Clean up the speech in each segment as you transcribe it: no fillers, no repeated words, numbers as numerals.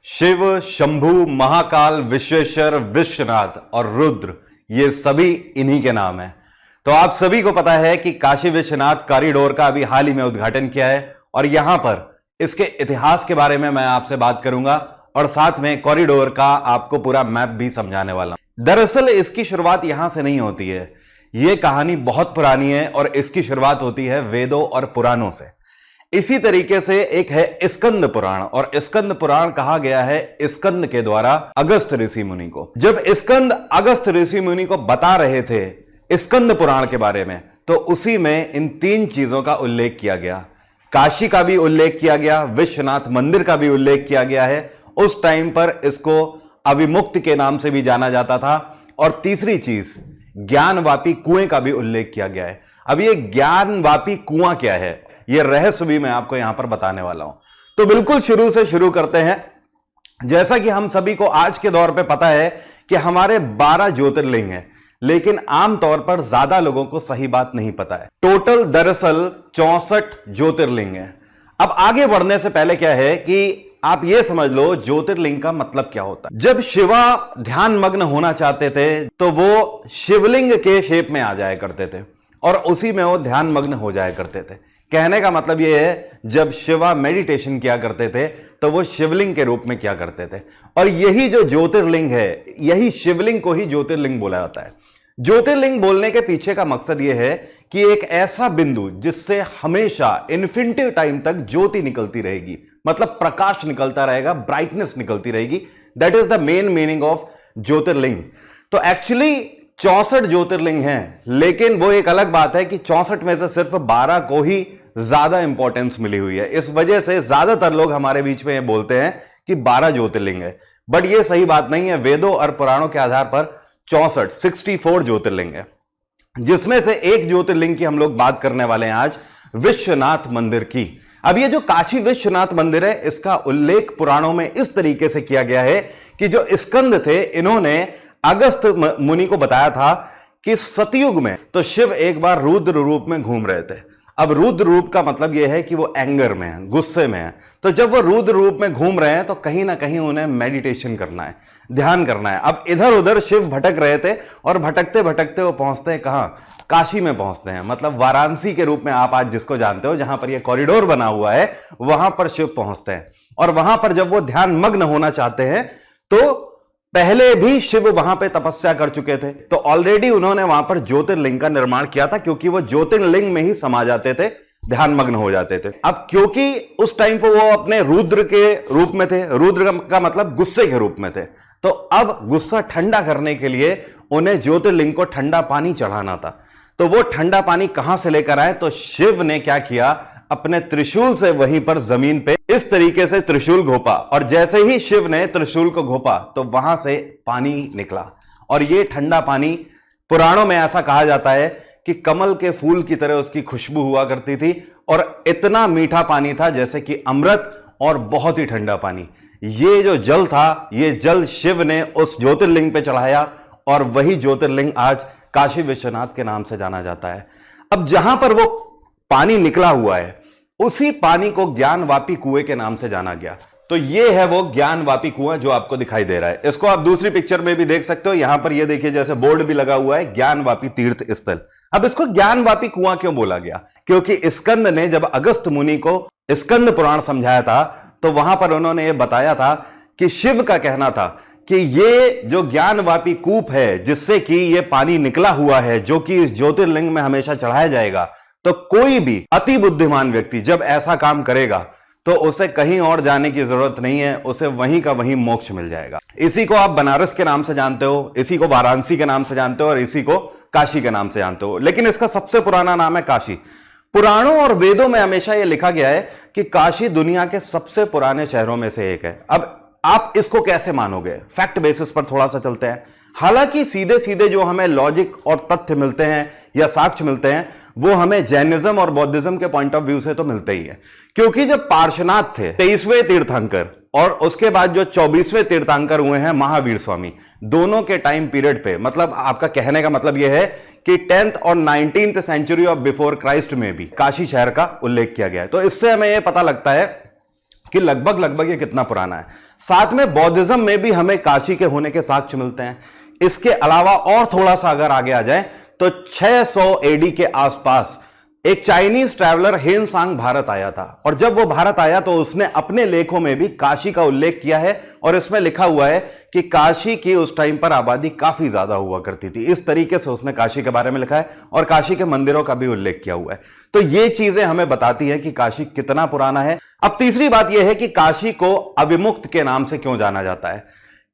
शिव, शंभु, महाकाल, विश्वेश्वर, विश्वनाथ और रुद्र, ये सभी इन्हीं के नाम हैं। तो आप सभी को पता है कि काशी विश्वनाथ कॉरिडोर का अभी हाल ही में उद्घाटन किया है और यहां पर इसके इतिहास के बारे में मैं आपसे बात करूंगा और साथ में कॉरिडोर का आपको पूरा मैप भी समझाने वाला हूं। दरअसल इसकी शुरुआत यहां से नहीं होती है, यह कहानी बहुत पुरानी है और इसकी शुरुआत होती है वेदों और पुराणों से। इसी तरीके से एक है स्कंद पुराण, और स्कंद पुराण कहा गया है स्कंद के द्वारा अगस्त ऋषि मुनि को। जब स्कंद अगस्त ऋषि मुनि को बता रहे थे स्कंद पुराण के बारे में, तो उसी में इन तीन चीजों का उल्लेख किया गया। काशी का भी उल्लेख किया गया, विश्वनाथ मंदिर का भी उल्लेख किया गया है। उस टाइम पर इसको अविमुक्त के नाम से भी जाना जाता था। और तीसरी चीज ज्ञानवापी कुएं का भी उल्लेख किया गया है। अब ये ज्ञानवापी कुआं क्या है, यह रहस्य भी मैं आपको यहां पर बताने वाला हूं। तो बिल्कुल शुरू से शुरू करते हैं। जैसा कि हम सभी को आज के दौर पे पता है कि हमारे 12 ज्योतिर्लिंग हैं, लेकिन आमतौर पर ज्यादा लोगों को सही बात नहीं पता है। टोटल दरअसल 64 ज्योतिर्लिंग हैं। अब आगे बढ़ने से पहले क्या है कि आप यह समझ लो ज्योतिर्लिंग का मतलब क्या होता है। जब शिवा ध्यान मग्न होना चाहते थे तो वो शिवलिंग के शेप में आ जाया करते थे और उसी में वो ध्यान मग्न हो जाया करते थे। कहने का मतलब यह है, जब शिवा मेडिटेशन किया करते थे तो वो शिवलिंग के रूप में किया करते थे। और यही जो ज्योतिर्लिंग है, यही शिवलिंग को ही ज्योतिर्लिंग बोला जाता है। ज्योतिर्लिंग बोलने के पीछे का मकसद यह है कि एक ऐसा बिंदु जिससे हमेशा इन्फिनिटी टाइम तक ज्योति निकलती रहेगी, मतलब प्रकाश निकलता रहेगा, ब्राइटनेस निकलती रहेगी। That is the main meaning of Jyotirlinga. तो एक्चुअली 64 ज्योतिर्लिंग हैं, लेकिन वो एक अलग बात है कि 64 में से सिर्फ 12 को ही ज्यादा इंपॉर्टेंस मिली हुई है। इस वजह से ज्यादातर लोग हमारे बीच में ये बोलते हैं कि 12 ज्योतिर्लिंग है, बट ये सही बात नहीं है। वेदों और पुराणों के आधार पर 64 ज्योतिर्लिंग है, जिसमें से एक ज्योतिर्लिंग की हम लोग बात करने वाले हैं आज, विश्वनाथ मंदिर की। अब ये जो काशी विश्वनाथ मंदिर है, इसका उल्लेख पुराणों में इस तरीके से किया गया है कि जो स्कंद थे, इन्होंने अगस्त मुनि को बताया था कि सतयुग में तो शिव एक बार रुद्र रूप में घूम रहे थे। अब रुद्र रूप का मतलब यह है कि वो एंगर में है, गुस्से में है। तो जब वो रुद्र रूप में घूम रहे हैं तो कहीं ना कहीं उन्हें मेडिटेशन करना है, ध्यान करना है। अब इधर उधर शिव भटक रहे थे और भटकते भटकते वो पहुंचते हैं कहां, काशी में पहुंचते हैं, मतलब वाराणसी के रूप में आप आज जिसको जानते हो, जहां पर यह कॉरिडोर बना हुआ है, वहां पर शिव पहुंचते हैं। और वहां पर जब वो ध्यान मग्न होना चाहते हैं तो पहले भी शिव वहां पे तपस्या कर चुके थे, तो ऑलरेडी उन्होंने वहां पर ज्योतिर्लिंग का निर्माण किया था, क्योंकि वो ज्योतिर्लिंग में ही समा जाते थे, ध्यान मग्न हो जाते थे। अब क्योंकि उस टाइम पर वो अपने रुद्र के रूप में थे, रुद्र का मतलब गुस्से के रूप में थे, तो अब गुस्सा ठंडा करने के लिए उन्हें ज्योतिर्लिंग को ठंडा पानी चढ़ाना था। तो वो ठंडा पानी कहां से लेकर आए, तो शिव ने क्या किया, अपने त्रिशूल से वहीं पर जमीन पे इस तरीके से त्रिशूल घोपा, और जैसे ही शिव ने त्रिशूल को घोपा तो वहां से पानी निकला। और ये ठंडा पानी, पुराणों में ऐसा कहा जाता है कि कमल के फूल की तरह उसकी खुशबू हुआ करती थी, और इतना मीठा पानी था जैसे कि अमृत, और बहुत ही ठंडा पानी। ये जो जल था, ये जल शिव ने उस ज्योतिर्लिंग पे चढ़ाया, और वही ज्योतिर्लिंग आज काशी विश्वनाथ के नाम से जाना जाता है। अब जहां पर वो पानी निकला हुआ है, उसी पानी को ज्ञानवापी कुएं के नाम से जाना गया। तो ये है वो ज्ञानवापी कुआं जो आपको दिखाई दे रहा है। इसको आप दूसरी पिक्चर में भी देख सकते हो। यहां पर ये देखिए, जैसे बोर्ड भी लगा हुआ है, ज्ञानवापी तीर्थ स्थल। अब इसको ज्ञानवापी कुआं क्यों बोला गया, क्योंकि स्कंद ने जब अगस्त मुनि को स्कंद पुराण समझाया था, तो वहां पर उन्होंने ये बताया था कि शिव का कहना था कि ये जो ज्ञानवापी कूप है, जिससे कि ये पानी निकला हुआ है, जो कि इस ज्योतिर्लिंग में हमेशा चढ़ाया जाएगा, तो कोई भी अति बुद्धिमान व्यक्ति जब ऐसा काम करेगा तो उसे कहीं और जाने की जरूरत नहीं है, उसे वहीं का वहीं मोक्ष मिल जाएगा। इसी को आप बनारस के नाम से जानते हो, इसी को वाराणसी के नाम से जानते हो, और इसी को काशी के नाम से जानते हो, लेकिन इसका सबसे पुराना नाम है काशी। पुराणों और वेदों में हमेशा यह लिखा गया है कि काशी दुनिया के सबसे पुराने शहरों में से एक है। अब आप इसको कैसे मानोगे, फैक्ट बेसिस पर थोड़ा सा चलते हैं। हालांकि सीधे सीधे जो हमें लॉजिक और तथ्य मिलते हैं या साक्ष्य मिलते हैं, वो हमें जैनिज्म और बौद्धिज्म के पॉइंट ऑफ व्यू से तो मिलते ही है। क्योंकि जब पार्श्वनाथ थे 23वें तीर्थंकर, और उसके बाद जो 24वें तीर्थंकर हुए हैं महावीर स्वामी, दोनों के टाइम पीरियड पे, मतलब आपका कहने का मतलब यह है कि 10th और 19th century of before Christ में भी काशी शहर का उल्लेख किया गया है। तो इससे हमें यह पता लगता है कि लगभग ये कितना पुराना है। साथ में बौद्धिज्म में भी हमें काशी के होने के साक्ष्य मिलते हैं। इसके अलावा और थोड़ा सा अगर आगे आ जाए तो 600 एडी के आसपास एक चाइनीज ट्रैवलर हेनसांग भारत आया था, और जब वो भारत आया तो उसने अपने लेखों में भी काशी का उल्लेख किया है, और इसमें लिखा हुआ है कि काशी की उस टाइम पर आबादी काफी ज्यादा हुआ करती थी। इस तरीके से उसने काशी के बारे में लिखा है और काशी के मंदिरों का भी उल्लेख किया हुआ है। तो ये चीजें हमें बताती है कि काशी कितना पुराना है। अब तीसरी बात यह है कि काशी को अविमुक्त के नाम से क्यों जाना जाता है,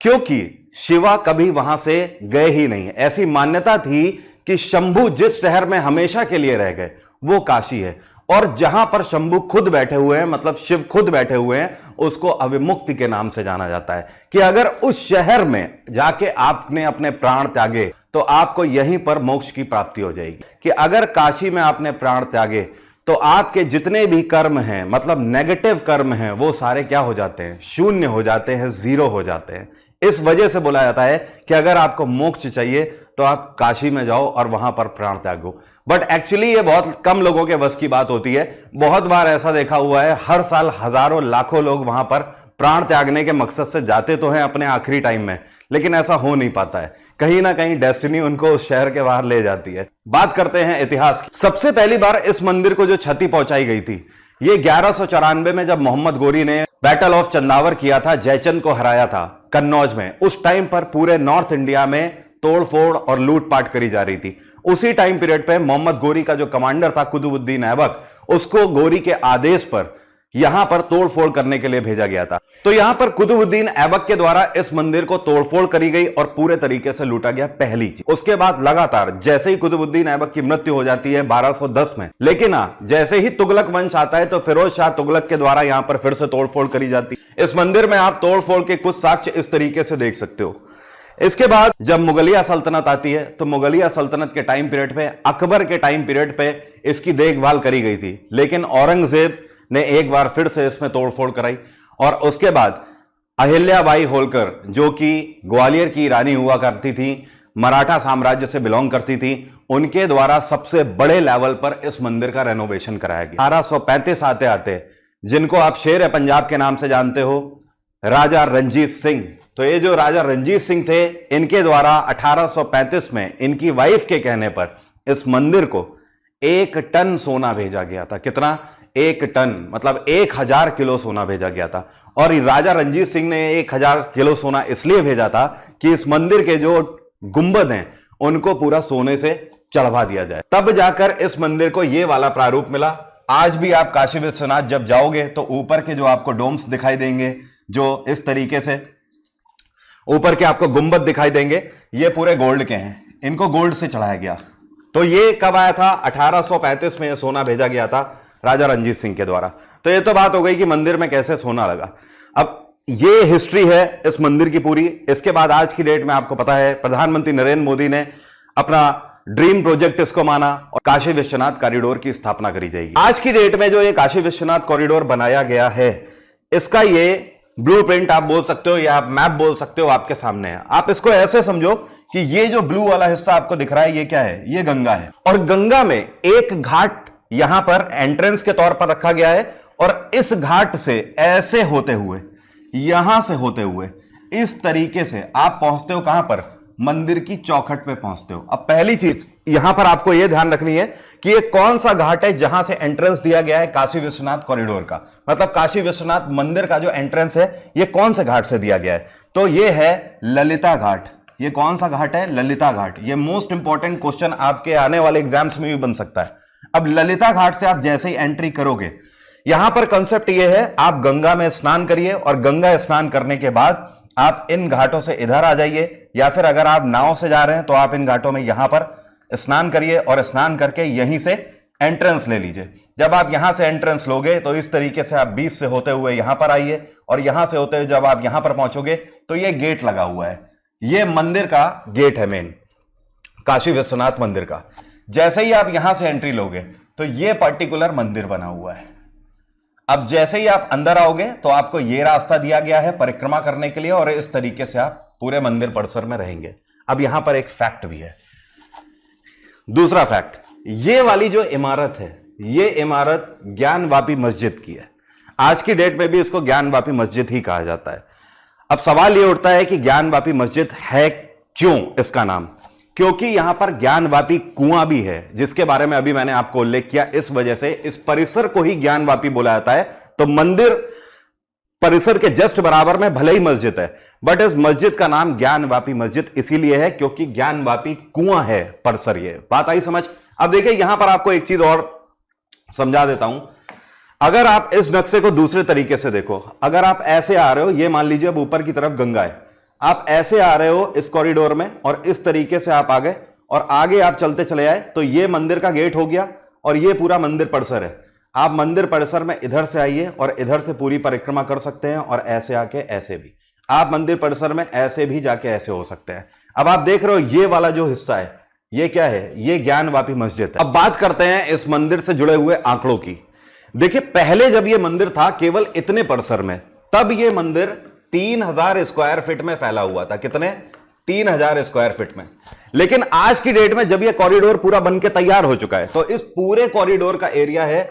क्योंकि शिवा कभी वहां से गए ही नहीं। ऐसी मान्यता थी कि शंभु जिस शहर में हमेशा के लिए रह गए वो काशी है, और जहां पर शंभु खुद बैठे हुए हैं, मतलब शिव खुद बैठे हुए हैं, उसको अविमुक्ति के नाम से जाना जाता है कि अगर उस शहर में जाके आपने अपने प्राण त्यागे तो आपको यहीं पर मोक्ष की प्राप्ति हो जाएगी। कि अगर काशी में आपने प्राण त्यागे तो आपके जितने भी कर्म हैं, मतलब नेगेटिव कर्म हैं, वो सारे क्या हो जाते हैं, शून्य हो जाते हैं, जीरो हो जाते हैं। इस वजह से बोला जाता है कि अगर आपको मोक्ष चाहिए तो आप काशी में जाओ और वहां पर प्राण त्यागो। बट एक्चुअली ये बहुत कम लोगों के बस की बात होती है। बहुत बार ऐसा देखा हुआ है, हर साल हजारों लाखों लोग वहां पर प्राण त्यागने के मकसद से जाते तो हैं अपने आखिरी टाइम में, लेकिन ऐसा हो नहीं पाता है। कहीं ना कहीं डेस्टिनी उनको उस शहर के बाहर ले जाती है। बात करते हैं इतिहास की। सबसे पहली बार इस मंदिर को जो क्षति पहुंचाई गई थी, ये 1194 में जब मोहम्मद गोरी ने बैटल ऑफ चंदावर किया था, जयचंद को हराया था कन्नौज में। उस टाइम पर पूरे नॉर्थ इंडिया में तोड़फोड़ और लूटपाट करी जा रही थी। उसी टाइम पीरियड पे मोहम्मद गोरी का जो कमांडर था कुतुबुद्दीन ऐबक, उसको गोरी के आदेश पर यहां पर तोड़फोड़ करने के लिए भेजा गया था। तो यहां पर कुतुबुद्दीन ऐबक के द्वारा इस मंदिर को तोड़फोड़ करी गई और पूरे तरीके से लूटा गया, पहली चीज। उसके बाद लगातार जैसे ही कुतुबुद्दीन ऐबक की मृत्यु हो जाती है 1210 में, लेकिन जैसे ही तुगलक वंश आता है तो फिरोज शाह तुगलक के द्वारा यहां पर फिर से तोड़फोड़ करी जाती है। इस मंदिर में आप तोड़फोड़ के कुछ साक्ष्य इस तरीके से देख सकते हो। इसके बाद जब मुगलिया सल्तनत आती है तो मुगलिया सल्तनत के टाइम पीरियड पे, अकबर के टाइम पीरियड पे इसकी देखभाल करी गई थी, लेकिन औरंगजेब ने एक बार फिर से इसमें तोड़फोड़ कराई। और उसके बाद अहिल्याबाई होलकर, जो कि ग्वालियर की रानी हुआ करती थी, मराठा साम्राज्य से बिलोंग करती थी, उनके द्वारा सबसे बड़े लेवल पर इस मंदिर का रेनोवेशन कराया गया। 1835 आते आते, जिनको आप शेर है पंजाब के नाम से जानते हो, राजा रंजीत सिंह। तो ये जो राजा रंजीत सिंह थे, इनके द्वारा 1835 में इनकी वाइफ के कहने पर इस मंदिर को 1 टन सोना भेजा गया था। कितना? 1 टन, मतलब 1000 किलो सोना भेजा गया था। और राजा रंजीत सिंह ने 1000 किलो सोना इसलिए भेजा था कि इस मंदिर के जो गुंबद हैं उनको पूरा सोने से चढ़वा दिया जाए, तब जाकर इस मंदिर को ये वाला प्रारूप मिला। आज भी आप काशी विश्वनाथ जब जाओगे तो ऊपर के जो आपको डोम्स दिखाई देंगे, जो इस तरीके से ऊपर के आपको गुंबद दिखाई देंगे, ये पूरे गोल्ड के हैं, इनको गोल्ड से चढ़ाया गया। तो ये कब आया था? 1835 में यह सोना भेजा गया था राजा रंजीत सिंह के द्वारा। तो ये तो बात हो गई कि मंदिर में कैसे सोना लगा। अब ये हिस्ट्री है इस मंदिर की पूरी। इसके बाद आज की डेट में आपको पता है प्रधानमंत्री नरेंद्र मोदी ने अपना ड्रीम प्रोजेक्ट इसको माना और काशी विश्वनाथ कॉरिडोर की स्थापना करी जाएगी। आज की डेट में जो ये काशी विश्वनाथ कॉरिडोर बनाया गया है, इसका ये ब्लूप्रिंट आप बोल सकते हो या आप मैप बोल सकते हो, आपके सामने है। आप इसको ऐसे समझो कि ये जो ब्लू वाला हिस्सा आपको दिख रहा है, ये क्या है? ये गंगा है। और गंगा में एक घाट यहां पर एंट्रेंस के तौर पर रखा गया है, और इस घाट से ऐसे होते हुए, यहां से होते हुए इस तरीके से आप पहुंचते हो कहां पर? मंदिर की चौखट पे पहुंचते हो। अब पहली चीज यहां पर आपको यह ध्यान रखनी है कि ये कौन सा घाट है जहां से एंट्रेंस दिया गया है काशी विश्वनाथ कॉरिडोर का, मतलब काशी विश्वनाथ मंदिर का जो एंट्रेंस है ये कौन से घाट से दिया गया है? तो ये है ललिता घाट। ये कौन सा घाट है? ललिता घाट। ये मोस्ट इंपॉर्टेंट क्वेश्चन आपके आने वाले एग्जाम्स में भी बन सकता है। अब ललिता घाट से आप जैसे ही एंट्री करोगे, यहां पर कंसेप्ट ये है, आप गंगा में स्नान करिए और गंगा स्नान करने के बाद आप इन घाटों से इधर आ जाइए, या फिर अगर आप नाव से जा रहे हैं तो आप इन घाटों में यहां पर स्नान करिए और स्नान करके यहीं से एंट्रेंस ले लीजिए। जब आप यहां से एंट्रेंस लोगे तो इस तरीके से आप बीच से होते हुए यहां पर आइए, और यहां से होते हुए जब आप यहां पर पहुंचोगे तो ये गेट लगा हुआ है, ये मंदिर का गेट है मेन, काशी विश्वनाथ मंदिर का। जैसे ही आप यहां से एंट्री लोगे तो ये पर्टिकुलर मंदिर बना हुआ है। अब जैसे ही आप अंदर आओगे तो आपको यह रास्ता दिया गया है परिक्रमा करने के लिए, और इस तरीके से आप पूरे मंदिर परिसर में रहेंगे। अब यहां पर एक फैक्ट भी है, दूसरा फैक्ट, ये वाली जो इमारत है, ये इमारत ज्ञानवापी मस्जिद की है। आज की डेट में भी इसको ज्ञानवापी मस्जिद ही कहा जाता है। अब सवाल यह उठता है कि ज्ञानवापी मस्जिद है क्यों इसका नाम? क्योंकि यहां पर ज्ञानवापी कुआं भी है, जिसके बारे में अभी मैंने आपको उल्लेख किया। इस वजह से इस परिसर को ही ज्ञानवापी बोला जाता है। तो मंदिर परिसर के जस्ट बराबर में भले ही मस्जिद है, बट इस मस्जिद का नाम ज्ञानवापी मस्जिद इसीलिए है क्योंकि ज्ञानवापी कुआं है परिसर। ये बात आई समझ? अब देखिए, यहां पर आपको एक चीज और समझा देता हूं। अगर आप इस नक्शे को दूसरे तरीके से देखो, अगर आप ऐसे आ रहे हो, ये मान लीजिए अब ऊपर की तरफ गंगा है, आप ऐसे आ रहे हो इस कॉरिडोर में और इस तरीके से आप आ गए और आगे आप चलते चले आए, तो ये मंदिर का गेट हो गया और ये पूरा मंदिर परिसर है। आप मंदिर परिसर में इधर से आइए और इधर से पूरी परिक्रमा कर सकते हैं और ऐसे आके ऐसे भी आप मंदिर परिसर में ऐसे भी जाके ऐसे हो सकते हैं। अब आप देख रहे हो ये वाला जो हिस्सा है, ये क्या है? ये ज्ञानवापी मस्जिद है। अब बात करते हैं इस मंदिर से जुड़े हुए आंकड़ों की। देखिए, पहले जब ये मंदिर था केवल इतने परिसर में, तब ये मंदिर 3000 स्क्वायर फीट में फैला हुआ था। कितने? 3000 स्क्वायर फीट में। लेकिन आज की डेट में जब ये कॉरिडोर पूरा बनके तैयार हो चुका है, तो इस पूरे कॉरिडोर का एरिया है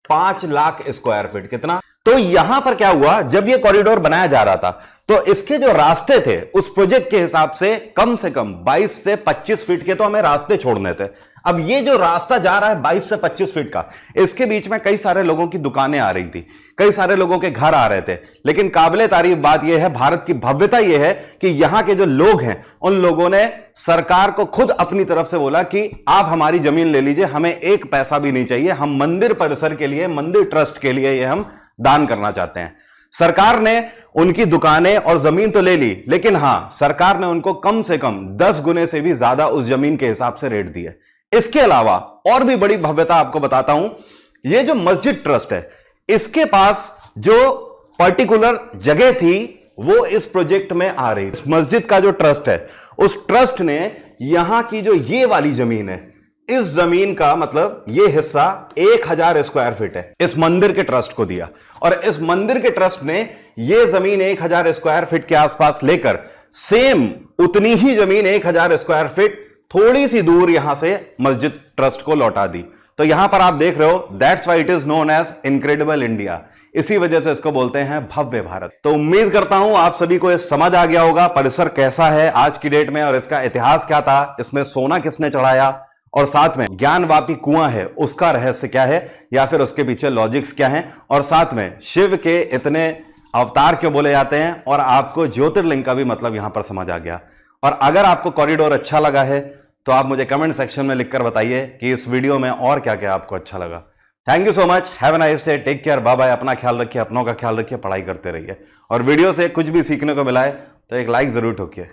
5 लाख स्क्वायर फीट। कितना? तो यहां पर क्या हुआ, जब ये कॉरिडोर बनाया जा रहा था तो इसके जो रास्ते थे उस प्रोजेक्ट के हिसाब से कम 22 से 25 फीट के तो हमें रास्ते छोड़ने थे। अब ये जो रास्ता जा रहा है 22 से 25 फीट का, इसके बीच में कई सारे लोगों की दुकानें आ रही थी, कई सारे लोगों के घर आ रहे थे। लेकिन काबिले तारीफ बात यह है, भारत की भव्यता यह है कि यहां के जो लोग हैं उन लोगों ने सरकार को खुद अपनी तरफ से बोला कि आप हमारी जमीन ले लीजिए, हमें एक पैसा भी नहीं चाहिए, हम मंदिर परिसर के लिए, मंदिर ट्रस्ट के लिए ये हम दान करना चाहते हैं। सरकार ने उनकी दुकानें और जमीन तो ले ली, लेकिन हां, सरकार ने उनको कम से कम 10 गुने से भी ज्यादा उस जमीन के हिसाब से रेट दिए। इसके अलावा और भी बड़ी भव्यता आपको बताता हूं। यह जो मस्जिद ट्रस्ट है, इसके पास जो पर्टिकुलर जगह थी वो इस प्रोजेक्ट में आ रही। इस मस्जिद का जो ट्रस्ट है, उस ट्रस्ट ने यहां की जो ये वाली जमीन है, इस जमीन का मतलब ये हिस्सा 1000 स्क्वायर फीट है, इस मंदिर के ट्रस्ट को दिया। और इस मंदिर के ट्रस्ट ने ये जमीन 1000 स्क्वायर फीट के आसपास लेकर सेम उतनी ही जमीन 1000 स्क्वायर फीट थोड़ी सी दूर यहां से मस्जिद ट्रस्ट को लौटा दी। तो यहां पर आप देख रहे हो, that's why it is known as incredible India. इसी वजह से इसको बोलते हैं भव्य भारत। तो उम्मीद करता हूं आप सभी को ये समझ आ गया होगा परिसर कैसा है आज की डेट में और इसका इतिहास क्या था, इसमें सोना किसने चढ़ाया, और साथ में ज्ञानवापी कुआं है उसका रहस्य क्या है या फिर उसके पीछे लॉजिक्स क्या है, और साथ में शिव के इतने अवतार क्यों बोले जाते हैं, और आपको ज्योतिर्लिंग का भी मतलब यहां पर समझ आ गया। और अगर आपको कॉरिडोर अच्छा लगा है तो आप मुझे कमेंट सेक्शन में लिखकर बताइए कि इस वीडियो में और क्या क्या आपको अच्छा लगा। Thank you so much, have a nice day, take care, bye bye. अपना ख्याल रखिए, अपनों का ख्याल रखिए, पढ़ाई करते रहिए, और वीडियो से कुछ भी सीखने को मिला है तो एक लाइक जरूर ठोकिए।